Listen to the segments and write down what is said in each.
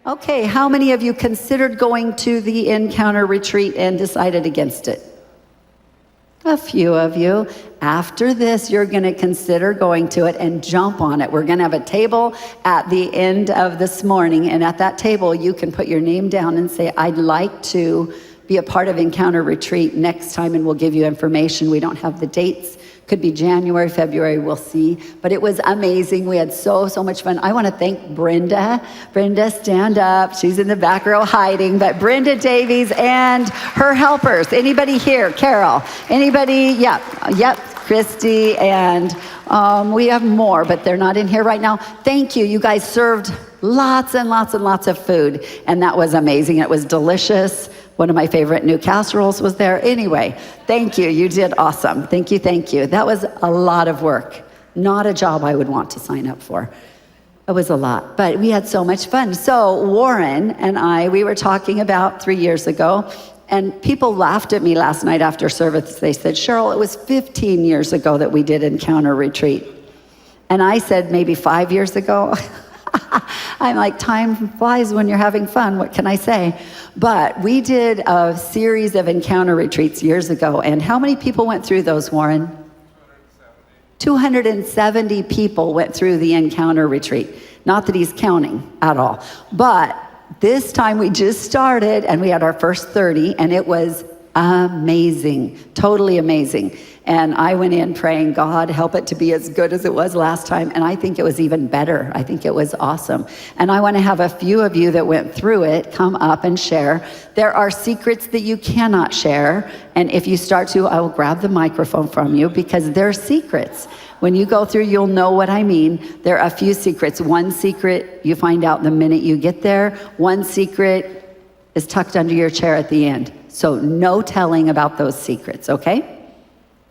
Okay, how many of you considered going to the Encounter Retreat and decided against it? A few of you. After this, you're going to consider going to it and jump on it. We're going to have a table at the end of this morning, and at that table, you can put your name down and say, I'd like to be a part of Encounter Retreat next time, and we'll give you information. We don't have the dates. Could be January, February, we'll see. But it was amazing. We had so much fun. I want to thank Brenda. Brenda, stand up. She's in the back row hiding. But Brenda Davies and her helpers. Anybody here? Carol? Anybody? Yep. Christy, and we have more, but they're not in here right now. Thank you. You guys served lots and lots of food, and that was amazing. It was delicious. One of my favorite new casseroles was there. Anyway, thank you. You did awesome. Thank you. That was a lot of work. Not a job I would want to sign up for. It was a lot, but we had so much fun. So Warren and I, we were talking about 3 years ago, and people laughed at me last night after service. They said, Cheryl, it was 15 years ago that we did Encounter Retreat. And I said, maybe 5 years ago. I'm like, time flies when you're having fun. What can I say? But we did a series of Encounter Retreats years ago. And how many people went through those, Warren? 270 people went through the Encounter Retreat. Not that he's counting at all. But this time we just started and we had our first 30, and it was amazing, totally amazing. And I went in praying, God, help it to be as good as it was last time. And I think it was even better. I think it was awesome. And I want to have a few of you that went through it come up and share. There are secrets that you cannot share. And if you start to, I will grab the microphone from you, because they're secrets. When you go through, you'll know what I mean. There are a few secrets. One secret you find out the minute you get there. One secret is tucked under your chair at the end. So no telling about those secrets, okay?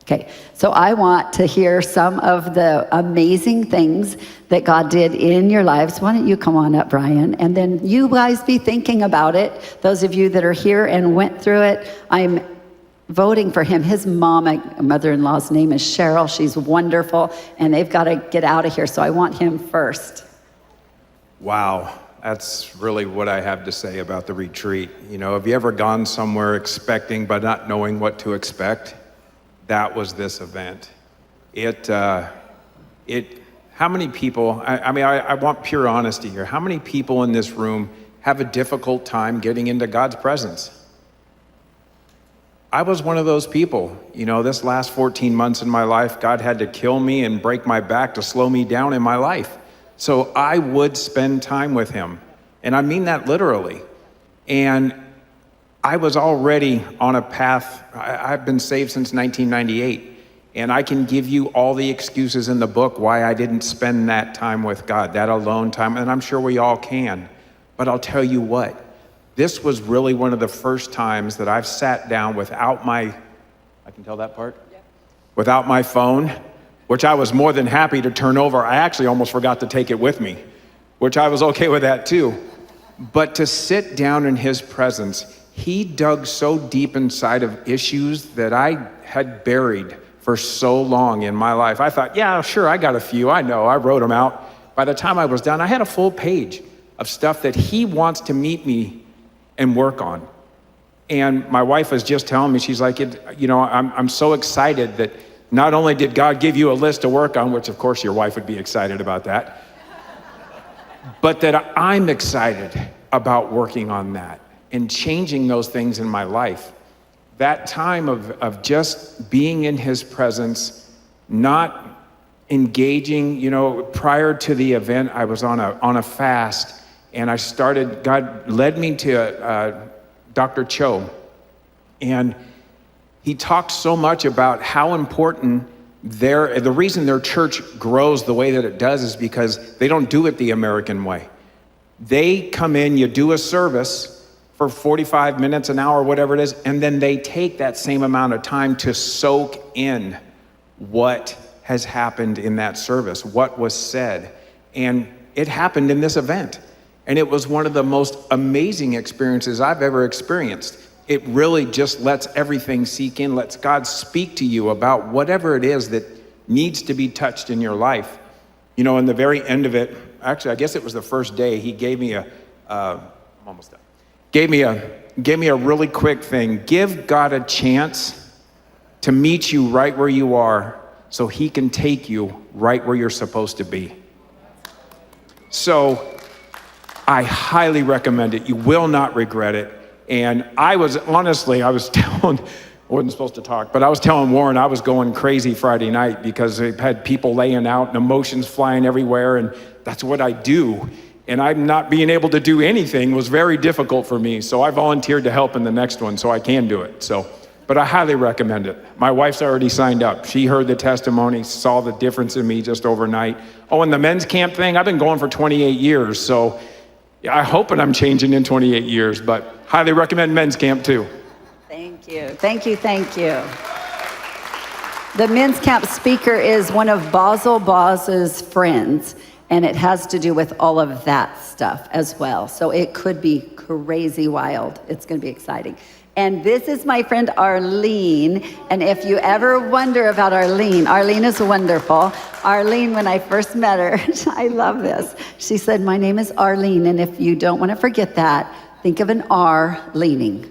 Okay, so I want to hear some of the amazing things that God did in your lives. Why don't you come on up, Brian? And then you guys be thinking about it. Those of you that are here and went through it, I'm voting for him. His mom, my mother-in-law's name is Cheryl. She's wonderful, and they've got to get out of here, so I want him first. Wow, that's really what I have to say about the retreat. You know, have you ever gone somewhere expecting but not knowing what to expect? That was this event. How many people, I want pure honesty here. How many people in this room have a difficult time getting into God's presence? I was one of those people. You know, this last 14 months in my life, God had to kill me and break my back to slow me down in my life. So I would spend time with him. And I mean that literally. And I was already on a path. I've been saved since 1998, and I can give you all the excuses in the book why I didn't spend that time with God, that alone time, and I'm sure we all can. But I'll tell you what, this was really one of the first times that I've sat down without my, I can tell that part? Yeah. Without my phone, which I was more than happy to turn over. I actually almost forgot to take it with me, which I was okay with that too. But to sit down in his presence, he dug so deep inside of issues that I had buried for so long in my life. I thought, yeah, sure, I got a few. I know, I wrote them out. By the time I was done, I had a full page of stuff that he wants to meet me and work on. And my wife was just telling me, she's like, I'm so excited that not only did God give you a list to work on, which of course your wife would be excited about that, but that I'm excited about working on that and changing those things in my life. That time of just being in his presence, not engaging, prior to the event, I was on a fast, and God led me to Dr. Cho, and he talked so much about how important the reason their church grows the way that it does is because they don't do it the American way. They come in, you do a service for 45 minutes, an hour, whatever it is, and then they take that same amount of time to soak in what has happened in that service, what was said. And it happened in this event. And it was one of the most amazing experiences I've ever experienced. It really just lets everything sink in, lets God speak to you about whatever it is that needs to be touched in your life. In the very end of it, actually, I guess it was the first day, he gave me I'm almost done. Gave me a really quick thing. Give God a chance to meet you right where you are so he can take you right where you're supposed to be. So I highly recommend it. You will not regret it. And I was telling, I wasn't supposed to talk, but I was telling Warren I was going crazy Friday night because I had people laying out and emotions flying everywhere, and that's what I do. And I'm not being able to do anything was very difficult for me. So I volunteered to help in the next one so I can do it. But I highly recommend it. My wife's already signed up. She heard the testimony, saw the difference in me just overnight. Oh, and the men's camp thing, I've been going for 28 years. So I hope I'm changing in 28 years, but highly recommend men's camp too. Thank you, thank you, thank you. The men's camp speaker is one of Basil Boz's friends, and it has to do with all of that stuff as well. So it could be crazy wild. It's gonna be exciting. And this is my friend Arlene, and if you ever wonder about Arlene is wonderful. Arlene, when I first met her, I love this. She said, my name is Arlene, and if you don't want to forget that, think of an R leaning.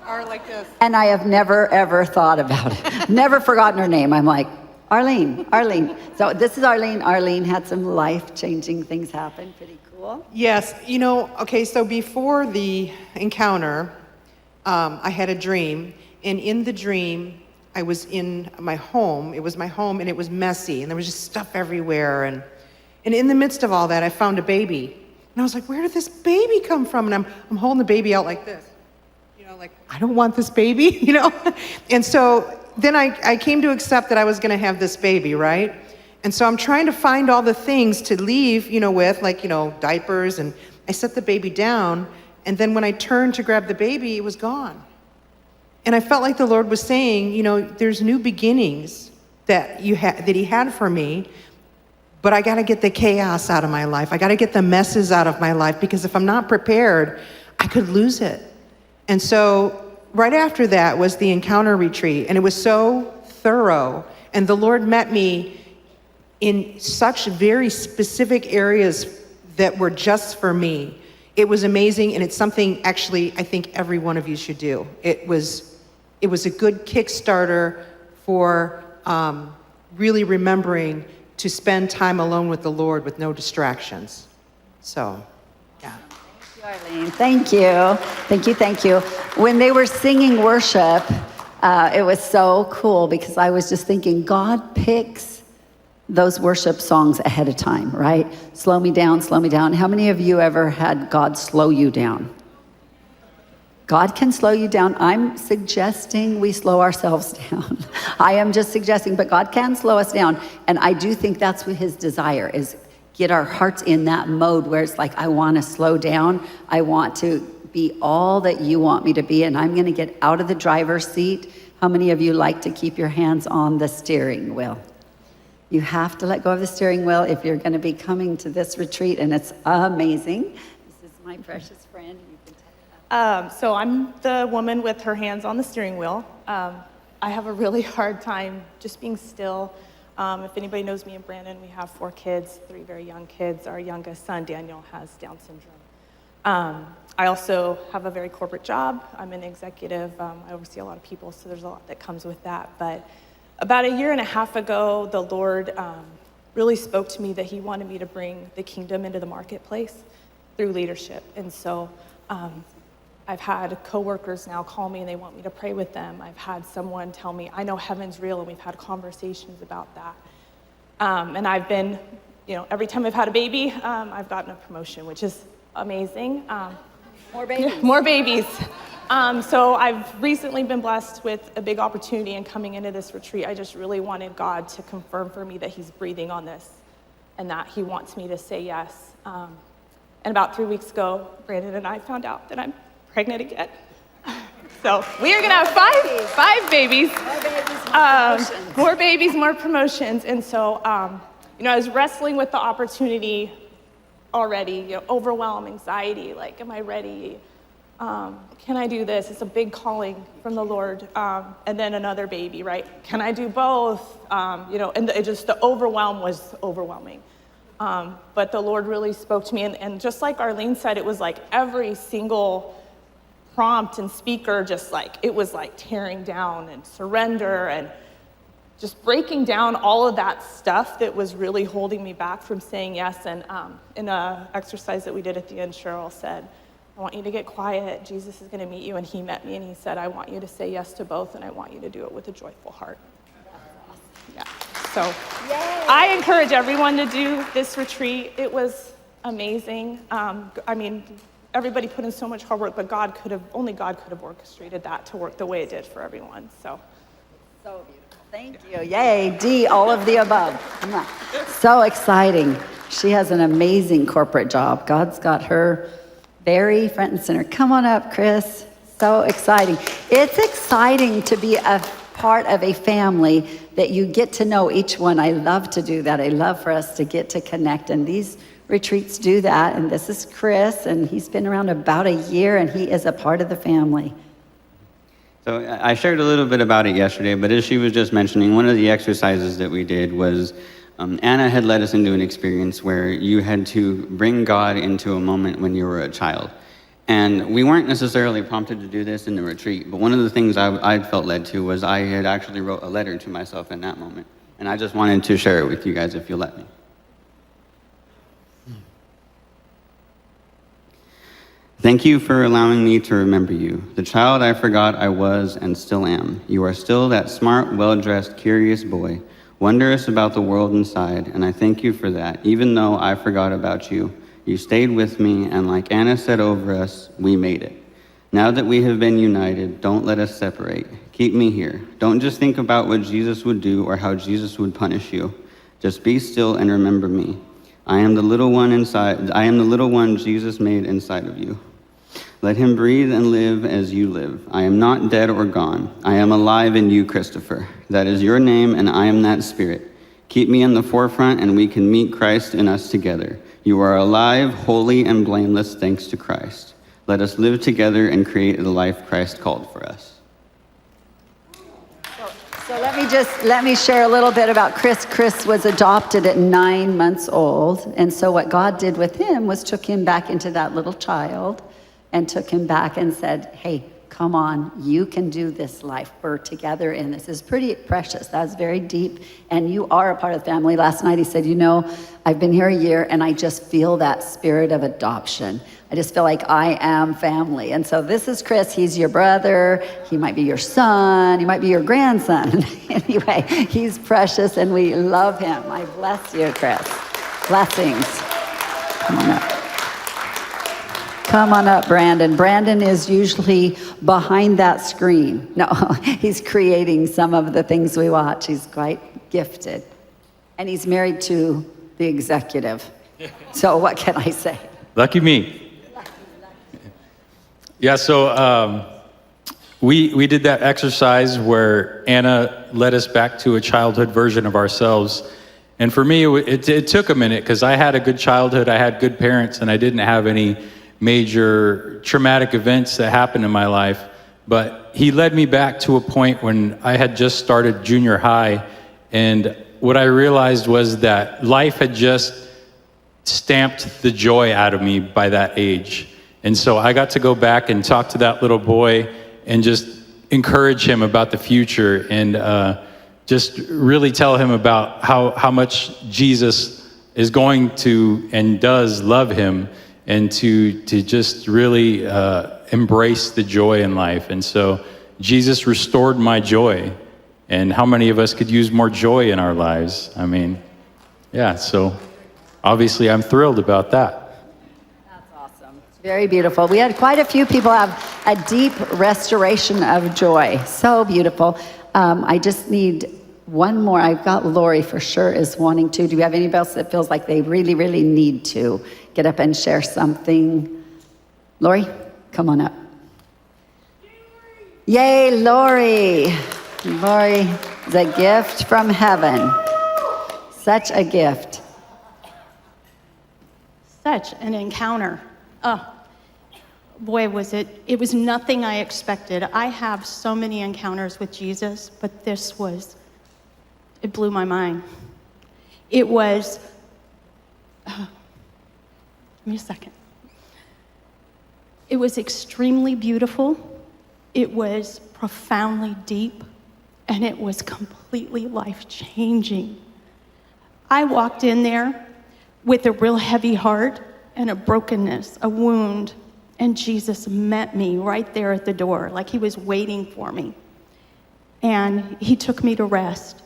R like this. And I have never, ever thought about it. Never forgotten her name. I'm like, Arlene. So this is Arlene. Arlene had some life-changing things happen. Pretty cool. Yes, okay, so before the encounter, I had a dream, and in the dream, I was in my home. It was my home, and it was messy, and there was just stuff everywhere. And in the midst of all that, I found a baby. And I was like, where did this baby come from? And I'm holding the baby out like this. Like, I don't want this baby, And so then I came to accept that I was going to have this baby, right? And so I'm trying to find all the things to leave, with, like, diapers. And I set the baby down. And then when I turned to grab the baby, it was gone. And I felt like the Lord was saying, there's new beginnings that he had for me, but I got to get the chaos out of my life. I got to get the messes out of my life, because if I'm not prepared, I could lose it. And so right after that was the encounter retreat, and it was so thorough. And the Lord met me in such very specific areas that were just for me. It was amazing, and it's something actually I think every one of you should do. It was a good Kickstarter for really remembering to spend time alone with the Lord with no distractions. So, yeah. Thank you, Arlene. Thank you. When they were singing worship, it was so cool, because I was just thinking, God picks those worship songs ahead of time, right? Slow me down, slow me down. How many of you ever had God slow you down? God can slow you down. I'm suggesting we slow ourselves down. I am just suggesting, but God can slow us down. And I do think that's what his desire is, get our hearts in that mode where it's like, I want to slow down. I want to be all that you want me to be, and I'm going to get out of the driver's seat. How many of you like to keep your hands on the steering wheel? You have to let go of the steering wheel if you're going to be coming to this retreat, and it's amazing. This is my precious friend. You can tell her. So I'm the woman with her hands on the steering wheel. I have a really hard time just being still. If anybody knows me and Brandon, we have 4 kids, 3 very young kids. Our youngest son, Daniel, has Down syndrome. I also have a very corporate job. I'm an executive. I oversee a lot of people, so there's a lot that comes with that. But about 1.5 years ago, the Lord really spoke to me that he wanted me to bring the kingdom into the marketplace through leadership. And so I've had coworkers now call me and they want me to pray with them. I've had someone tell me, I know heaven's real, and we've had conversations about that. And I've been, every time I've had a baby, I've gotten a promotion, which is amazing. More babies. Yeah, more babies. So I've recently been blessed with a big opportunity in coming into this retreat. I just really wanted God to confirm for me that he's breathing on this and that he wants me to say yes. And about 3 weeks ago, Brandon and I found out that I'm pregnant again. So we are gonna have five babies. More babies, more promotions. And so, I was wrestling with the opportunity already, overwhelm, anxiety, like, am I ready? Can I do this? It's a big calling from the Lord. And then another baby, right? Can I do both? And the overwhelm was overwhelming. But the Lord really spoke to me. And just like Arlene said, it was like every single prompt and speaker, just like, it was like tearing down and surrender and just breaking down all of that stuff that was really holding me back from saying yes. And in an exercise that we did at the end, Cheryl said, I want you to get quiet. Jesus is going to meet you. And he met me and he said, I want you to say yes to both, and I want you to do it with a joyful heart. Yeah. So I encourage everyone to do this retreat. It was amazing. I mean, everybody put in so much hard work, but only God could have orchestrated that to work the way it did for everyone. So beautiful. Thank you. Yay, D, all of the above. So exciting. She has an amazing corporate job. God's got her very front and center. Come on up, Chris. So exciting. It's exciting to be a part of a family that you get to know each one. I love to do that. I love for us to get to connect, and these retreats do that. And this is Chris, and he's been around about a year, and he is a part of the family. So I shared a little bit about it yesterday, but as she was just mentioning, one of the exercises that we did was Anna had led us into an experience where you had to bring God into a moment when you were a child. And we weren't necessarily prompted to do this in the retreat, but one of the things I felt led to was I had actually wrote a letter to myself in that moment. And I just wanted to share it with you guys if you'll let me. Thank you for allowing me to remember you, the child I forgot I was and still am. You are still that smart, well-dressed, curious boy, wondrous about the world inside, and I thank you for that. Even though I forgot about you, you stayed with me, and like Anna said over us, we made it. Now that we have been united, don't let us separate. Keep me here. Don't just think about what Jesus would do or how Jesus would punish you. Just be still and remember me. I am the little one inside. I am the little one Jesus made inside of you. Let him breathe and live as you live. I am not dead or gone. I am alive in you, Christopher. That is your name, and I am that spirit. Keep me in the forefront, and we can meet Christ in us together. You are alive, holy, and blameless thanks to Christ. Let us live together and create the life Christ called for us. So let me share a little bit about Chris. Chris was adopted at 9 months old. And so what God did with him was took him back into that little child and took him back and said, hey, come on, you can do this life. We're together in this. It's pretty precious. That's very deep. And you are a part of the family. Last night he said, I've been here a year and I just feel that spirit of adoption. I just feel like I am family. And so this is Chris. He's your brother. He might be your son. He might be your grandson. Anyway, he's precious and we love him. I bless you, Chris. Blessings. Come on up. Come on up, Brandon. Brandon is usually behind that screen. No, he's creating some of the things we watch. He's quite gifted. And he's married to the executive. So what can I say? Lucky me. Yeah, so we did that exercise where Anna led us back to a childhood version of ourselves. And for me, it took a minute because I had a good childhood, I had good parents, and I didn't have any major traumatic events that happened in my life. But he led me back to a point when I had just started junior high, and what I realized was that life had just stamped the joy out of me by that age. And so I got to go back and talk to that little boy and just encourage him about the future and just really tell him about how much Jesus is going to and does love him, and to just really embrace the joy in life. And so Jesus restored my joy. And how many of us could use more joy in our lives? I mean, yeah, so obviously I'm thrilled about that. That's awesome. It's very beautiful. We had quite a few people have a deep restoration of joy. So beautiful. I just need one more. I've got Lori for sure is wanting to. Do we have anybody else that feels like they really, really need to get up and share something? Lori, come on up. Yay, Lori. Lori is a gift from heaven. Such a gift. Such an encounter. Oh, boy, was it. It was nothing I expected. I have so many encounters with Jesus, but it blew my mind. It was Give me a second. It was extremely beautiful. It was profoundly deep, and it was completely life-changing. I walked in there with a real heavy heart and a brokenness, a wound, and Jesus met me right there at the door, like he was waiting for me. And he took me to rest.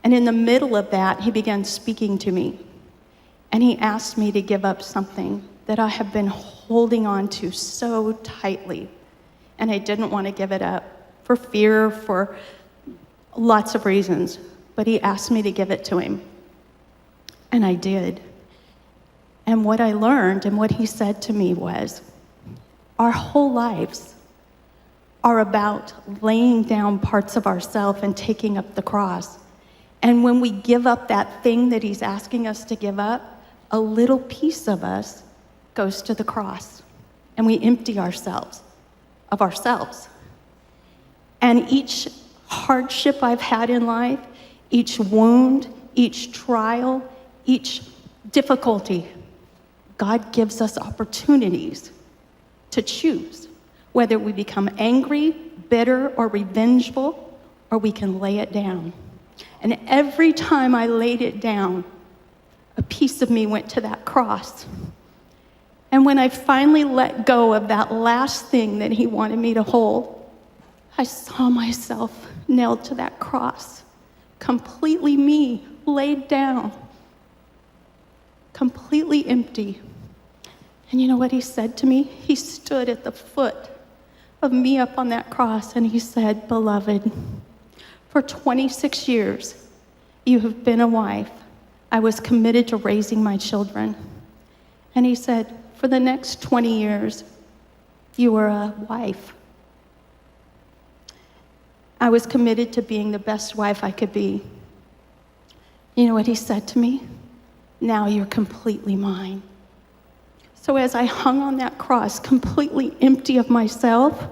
And in the middle of that, he began speaking to me. And he asked me to give up something that I have been holding on to so tightly. And I didn't want to give it up for fear, for lots of reasons. But he asked me to give it to him. And I did. And what I learned and what he said to me was, our whole lives are about laying down parts of ourselves and taking up the cross. And when we give up that thing that he's asking us to give up, a little piece of us goes to the cross. And we empty ourselves of ourselves. And each hardship I've had in life, each wound, each trial, each difficulty, God gives us opportunities to choose whether we become angry, bitter, or revengeful, or we can lay it down. And every time I laid it down, a piece of me went to that cross. And when I finally let go of that last thing that he wanted me to hold, I saw myself nailed to that cross, completely me, laid down, completely empty. And you know what he said to me? He stood at the foot of me up on that cross and he said, "Beloved, for 26 years, you have been a wife. I was committed to raising my children." And he said, "For the next 20 years, you were a wife. I was committed to being the best wife I could be." You know what he said to me? "Now you're completely mine." So as I hung on that cross, completely empty of myself,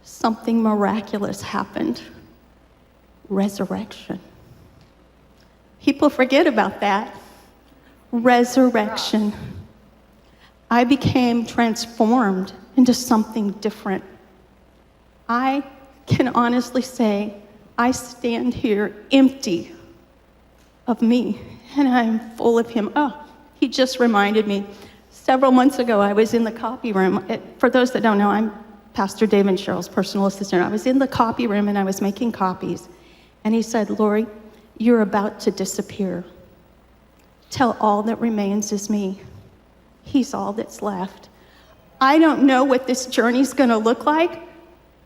something miraculous happened. Resurrection. People forget about that. Resurrection. I became transformed into something different. I can honestly say I stand here empty of me, and I'm full of him. Oh, he just reminded me. Several months ago, I was in the copy room. For those that don't know, I'm Pastor Dave and Cheryl's personal assistant. I was in the copy room and I was making copies. And he said, "Lori, you're about to disappear. Tell all that remains is me. He's all that's left." I don't know what this journey's gonna look like,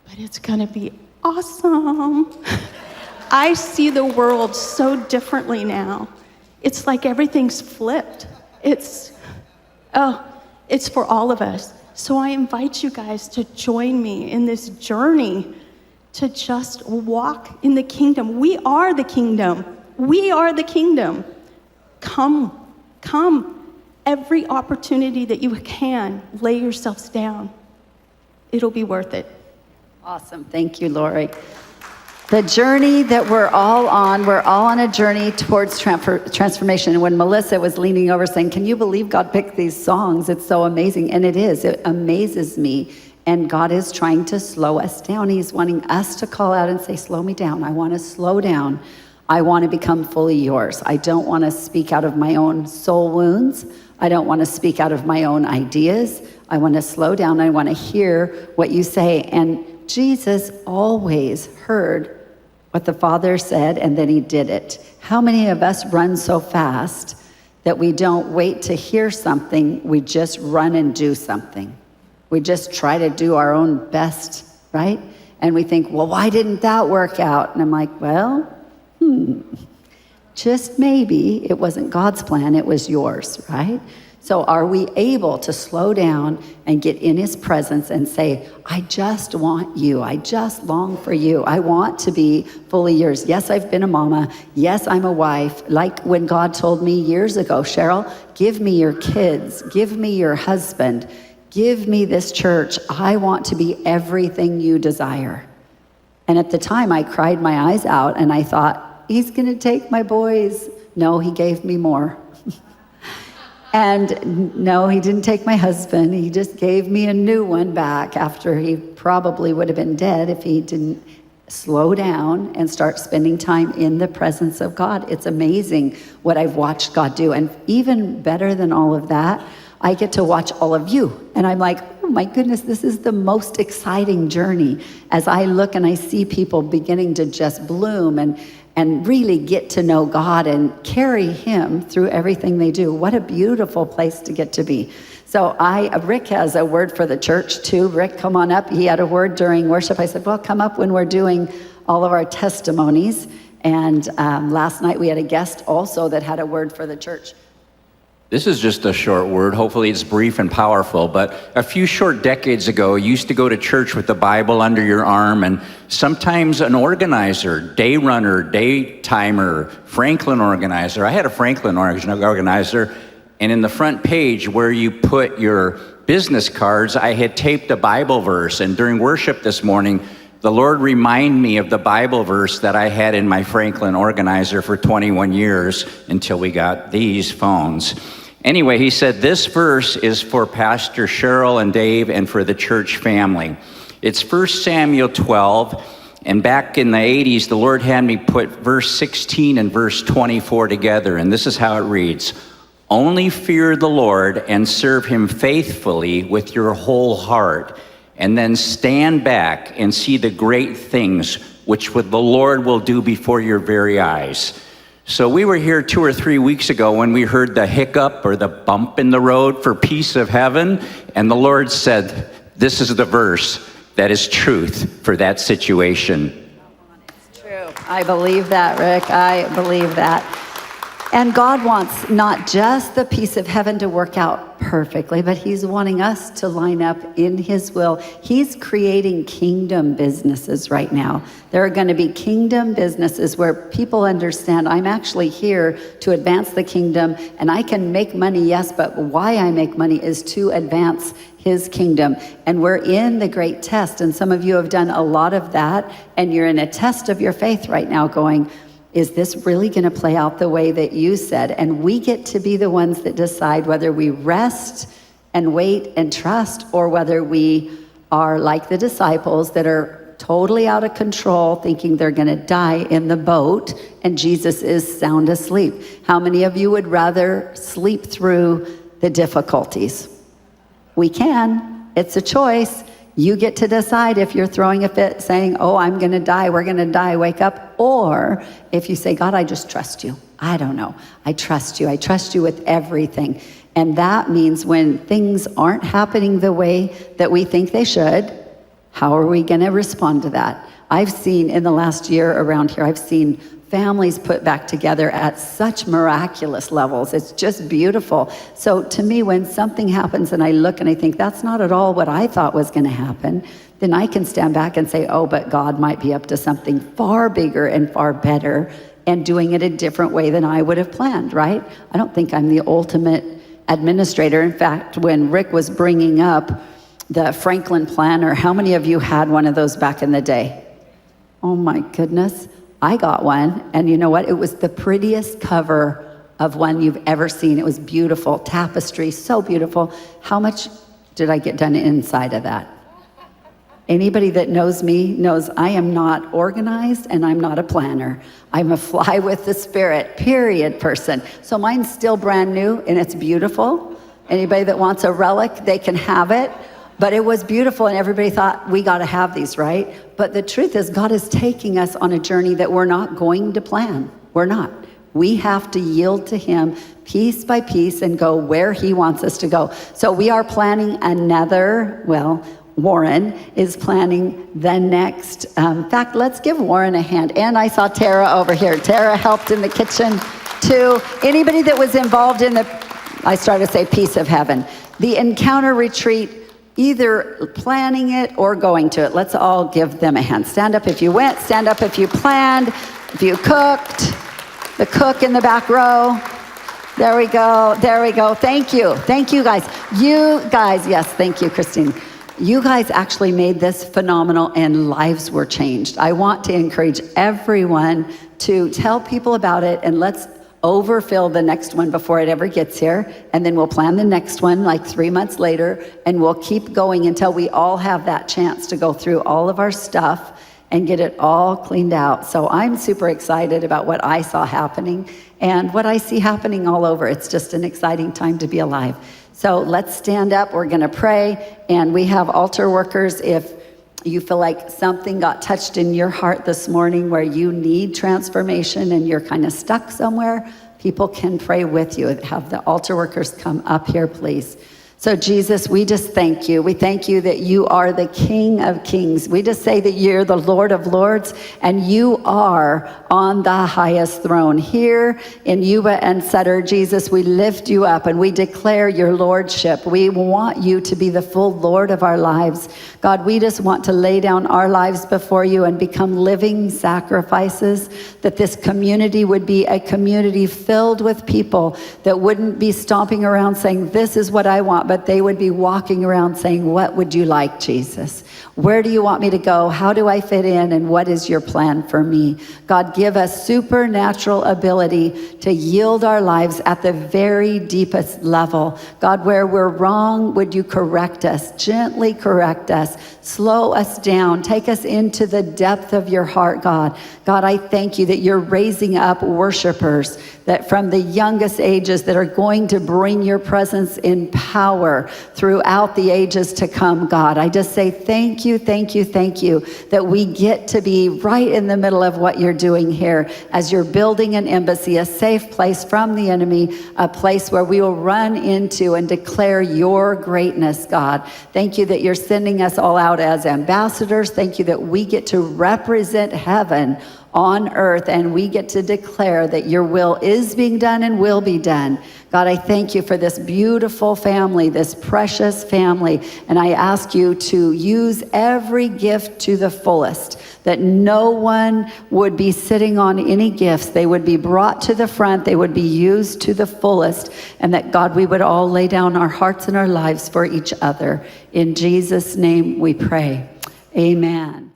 but it's gonna be awesome. I see the world so differently now. It's like everything's flipped. It's for all of us. So I invite you guys to join me in this journey to just walk in the kingdom. We are the kingdom. We are the kingdom. Come. Every opportunity that you can, lay yourselves down. It'll be worth it. Awesome. Thank you, Lori. The journey that we're all on a journey towards transformation. And when Melissa was leaning over saying, "Can you believe God picked these songs? It's so amazing." And it is. It amazes me. And God is trying to slow us down. He's wanting us to call out and say, "Slow me down. I want to slow down. I want to become fully yours. I don't want to speak out of my own soul wounds. I don't want to speak out of my own ideas. I want to slow down. I want to hear what you say." And Jesus always heard what the Father said, and then he did it. How many of us run so fast that we don't wait to hear something, we just run and do something? We just try to do our own best, right? And we think, "Well, why didn't that work out?" And I'm like, well, just maybe it wasn't God's plan, it was yours, right? So are we able to slow down and get in his presence and say, "I just want you. I just long for you. I want to be fully yours. Yes, I've been a mama. Yes, I'm a wife." Like when God told me years ago, "Cheryl, give me your kids. Give me your husband. Give me this church. I want to be everything you desire." And at the time, I cried my eyes out and I thought, "He's going to take my boys." No, he gave me more. And no, he didn't take my husband. He just gave me a new one back after he probably would have been dead if he didn't slow down and start spending time in the presence of God. It's amazing what I've watched God do. And even better than all of that, I get to watch all of you. And I'm like, oh my goodness, this is the most exciting journey as I look and I see people beginning to just bloom and really get to know God and carry him through everything they do. What a beautiful place to get to be. So Rick has a word for the church too. Rick, come on up. He had a word during worship. I said, well, come up when we're doing all of our testimonies. And last night we had a guest also that had a word for the church. This is just a short word. Hopefully it's brief and powerful, but a few short decades ago, you used to go to church with the Bible under your arm, and sometimes an organizer, day runner, day timer, Franklin organizer. I had a Franklin organizer, and in the front page where you put your business cards, I had taped a Bible verse, and during worship this morning, the Lord reminded me of the Bible verse that I had in my Franklin organizer for 21 years until we got these phones. Anyway, he said, this verse is for Pastor Cheryl and Dave and for the church family. It's 1 Samuel 12, and back in the 80s, the Lord had me put verse 16 and verse 24 together, and this is how it reads. Only fear the Lord and serve him faithfully with your whole heart, and then stand back and see the great things which the Lord will do before your very eyes. So we were here 2 or 3 weeks ago when we heard the hiccup or the bump in the road for peace of heaven, and the Lord said, this is the verse that is truth for that situation. It's true. I believe that, Rick. I believe that. And God wants not just the peace of heaven to work out perfectly, but he's wanting us to line up in his will. He's creating kingdom businesses right now. There are going to be kingdom businesses where people understand I'm actually here to advance the kingdom, and I can make money, yes, but why I make money is to advance his kingdom. And we're in the great test, and some of you have done a lot of that, and you're in a test of your faith right now going, is this really going to play out the way that you said? And we get to be the ones that decide whether we rest and wait and trust, or whether we are like the disciples that are totally out of control, thinking they're going to die in the boat, and Jesus is sound asleep. How many of you would rather sleep through the difficulties? We can. It's a choice. You get to decide if you're throwing a fit saying, oh, I'm going to die, we're going to die, wake up. Or if you say, God, I just trust you. I don't know. I trust you. I trust you with everything. And that means when things aren't happening the way that we think they should, how are we going to respond to that? I've seen in the last year around here, I've seen families put back together at such miraculous levels. It's just beautiful. So to me, when something happens and I look and I think that's not at all what I thought was going to happen, then I can stand back and say, oh, but God might be up to something far bigger and far better and doing it a different way than I would have planned, right? I don't think I'm the ultimate administrator. In fact, when Rick was bringing up the Franklin Planner, how many of you had one of those back in the day? Oh my goodness. I got one, and you know what? It was the prettiest cover of one you've ever seen. It was beautiful, tapestry, so beautiful. How much did I get done inside of that? Anybody that knows me knows I am not organized and I'm not a planner. I'm a fly with the spirit, period person. So mine's still brand new and it's beautiful. Anybody that wants a relic, they can have it. But it was beautiful, and everybody thought, we got to have these, right? But the truth is, God is taking us on a journey that we're not going to plan. We're not. We have to yield to him piece by piece and go where he wants us to go. So we are planning another, Warren is planning the next. In fact, let's give Warren a hand. And I saw Tara over here. Tara helped in the kitchen, too. Anybody that was involved in I started to say Peace of Heaven, the Encounter Retreat, either planning it or going to it. Let's all give them a hand. Stand up if you went, stand up if you planned, if you cooked, the cook in the back row. There we go, there we go. Thank you guys. You guys, yes, thank you, Christine. You guys actually made this phenomenal and lives were changed. I want to encourage everyone to tell people about it, and let's overfill the next one before it ever gets here, and then we'll plan the next one like 3 months later, and we'll keep going until we all have that chance to go through all of our stuff and get it all cleaned out. So I'm super excited about what I saw happening and what I see happening all over. It's just an exciting time to be alive. So let's stand up, we're gonna pray, and we have altar workers. If you feel like something got touched in your heart this morning where you need transformation and you're kind of stuck somewhere, people can pray with you. Have the altar workers come up here, please. So Jesus, we just thank you. We thank you that you are the King of Kings. We just say that you're the Lord of Lords, and you are on the highest throne. Here in Yuba and Sutter, Jesus, we lift you up and we declare your lordship. We want you to be the full Lord of our lives. God, we just want to lay down our lives before you and become living sacrifices, that this community would be a community filled with people that wouldn't be stomping around saying, this is what I want, but they would be walking around saying, what would you like, Jesus? Where do you want me to go? How do I fit in? And what is your plan for me? God, give us supernatural ability to yield our lives at the very deepest level. God, where we're wrong, would you correct us, gently correct us, slow us down, take us into the depth of your heart, God. God, I thank you that you're raising up worshipers, that from the youngest ages that are going to bring your presence in power throughout the ages to come, God. I just say thank you, thank you, thank you that we get to be right in the middle of what you're doing here as you're building an embassy, a safe place from the enemy, a place where we will run into and declare your greatness, God. Thank you that you're sending us all out as ambassadors. Thank you that we get to represent heaven on earth, and we get to declare that your will is being done and will be done. God, I thank you for this beautiful family, this precious family, and I ask you to use every gift to the fullest, that no one would be sitting on any gifts. They would be brought to the front, they would be used to the fullest, and that, God, we would all lay down our hearts and our lives for each other. In Jesus' name we pray. Amen.